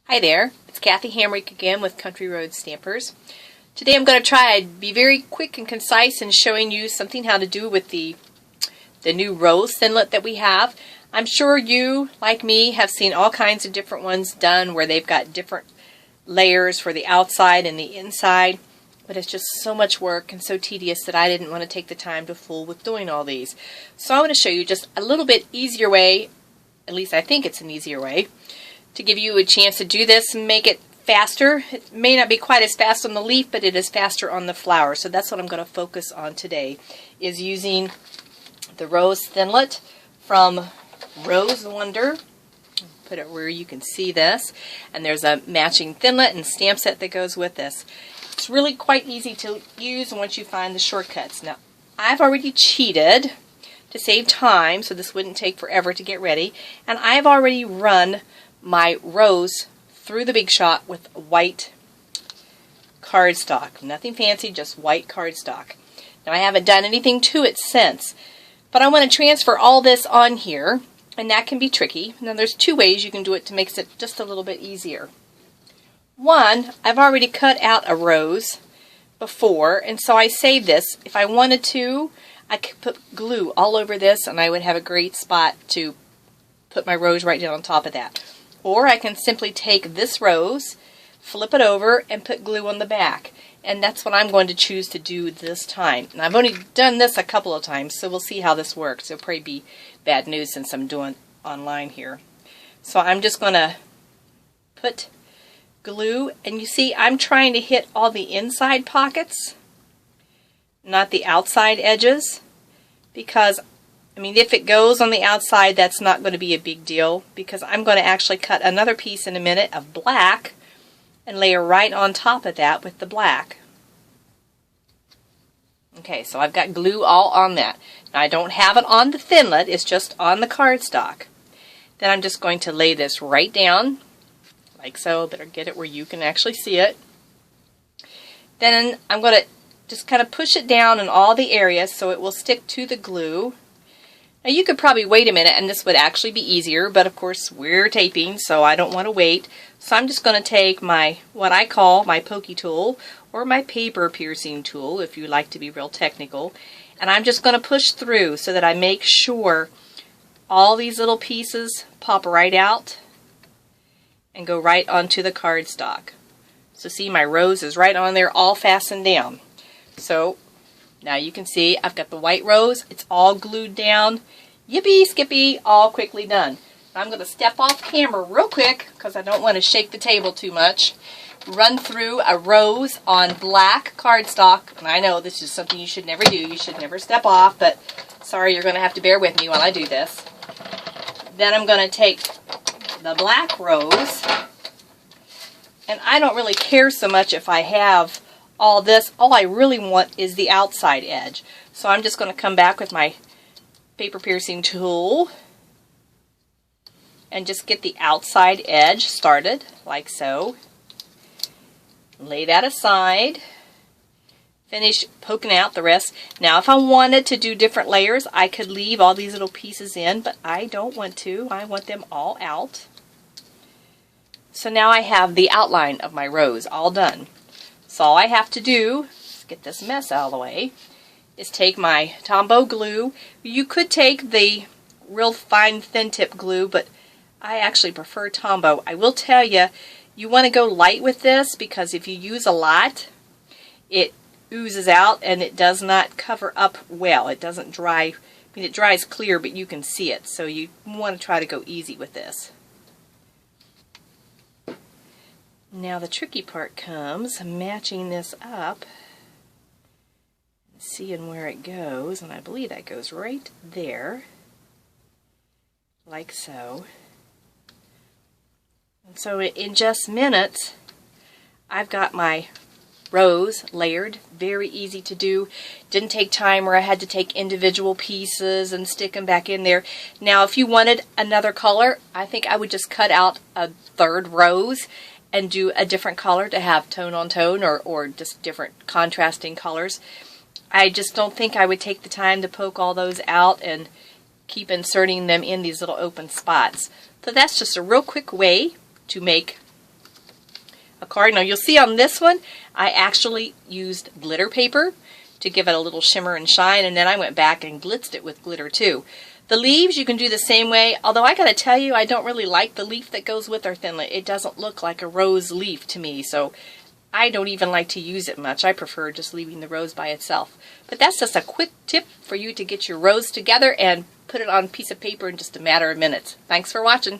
Hi there, it's Kathy Hamrick again with Country Road Stampers. Today I'm going to try to be very quick and concise in showing you something how to do with the new rose thinlet that we have. I'm sure you, like me, have seen all kinds of different ones done where they've got different layers for the outside and the inside, but it's just so much work and so tedious that I didn't want to take the time to fool with doing all these. So I want to show you just a little bit easier way, at least I think it's an easier way, to give you a chance to do this and make it faster. It may not be quite as fast on the leaf, but it is faster on the flower. So that's what I'm going to focus on today, is using the rose thinlet from Rose Wonder. Put it where you can see this. And there's a matching thinlet and stamp set that goes with this. It's really quite easy to use once you find the shortcuts. Now, I've already cheated to save time, so this wouldn't take forever to get ready. And I've already run my rose through the Big Shot with white cardstock. Nothing fancy, just white cardstock. Now I haven't done anything to it since, but I want to transfer all this on here, and that can be tricky. Now there's two ways you can do it to make it just a little bit easier. One, I've already cut out a rose before, and so I saved this. If I wanted to, I could put glue all over this, and I would have a great spot to put my rose right down on top of that. Or I can simply take this rose, flip it over, and put glue on the back. And that's what I'm going to choose to do this time. And I've only done this a couple of times, so we'll see how this works. It'll probably be bad news since I'm doing online here. So I'm just going to put glue, and you see I'm trying to hit all the inside pockets, not the outside edges, because I mean, if it goes on the outside, that's not going to be a big deal, because I'm going to actually cut another piece in a minute of black and layer right on top of that with the black. Okay, so I've got glue all on that. Now I don't have it on the thinlet, it's just on the cardstock. Then I'm just going to lay this right down, like so. Better get it where you can actually see it. Then I'm going to just kind of push it down in all the areas so it will stick to the glue. Now you could probably wait a minute and this would actually be easier, but of course we're taping, so I don't want to wait. So I'm just going to take my, what I call my pokey tool, or my paper piercing tool if you like to be real technical, and I'm just going to push through so that I make sure all these little pieces pop right out and go right onto the cardstock. So see, my rose is right on there, all fastened down. So now you can see I've got the white rose, it's all glued down. Yippee skippy, all quickly done. I'm going to step off camera real quick because I don't want to shake the table too much. Run through a rose on black cardstock, and I know this is something you should never do. You should never step off, but sorry, you're going to have to bear with me while I do this. Then I'm going to take the black rose, and I don't really care so much if I have all this. All I really want is the outside edge. So I'm just going to come back with my paper piercing tool and just get the outside edge started, like so. Lay that aside. Finish poking out the rest. Now if I wanted to do different layers, I could leave all these little pieces in, but I don't want to. I want them all out. So now I have the outline of my rose all done. So all I have to do, let's get this mess out of the way, is take my Tombow glue. You could take the real fine thin tip glue, but I actually prefer Tombow. I will tell you, you want to go light with this, because if you use a lot, it oozes out and it does not cover up well. It doesn't dry. I mean, it dries clear, but you can see it. So you want to try to go easy with this. Now the tricky part comes matching this up, seeing where it goes, and I believe that goes right there, like so. And so in just minutes, I've got my rose layered. Very easy to do. Didn't take time where I had to take individual pieces and stick them back in there. Now if you wanted another color, I think I would just cut out a third rose and do a different color to have tone on tone, or just different contrasting colors. I just don't think I would take the time to poke all those out and keep inserting them in these little open spots. So that's just a real quick way to make a card. Now you'll see on this one, I actually used glitter paper to give it a little shimmer and shine, and then I went back and blitzed it with glitter too. The leaves you can do the same way, although I gotta tell you, I don't really like the leaf that goes with our Thinlit. It doesn't look like a rose leaf to me, so I don't even like to use it much. I prefer just leaving the rose by itself. But that's just a quick tip for you to get your rose together and put it on a piece of paper in just a matter of minutes. Thanks for watching.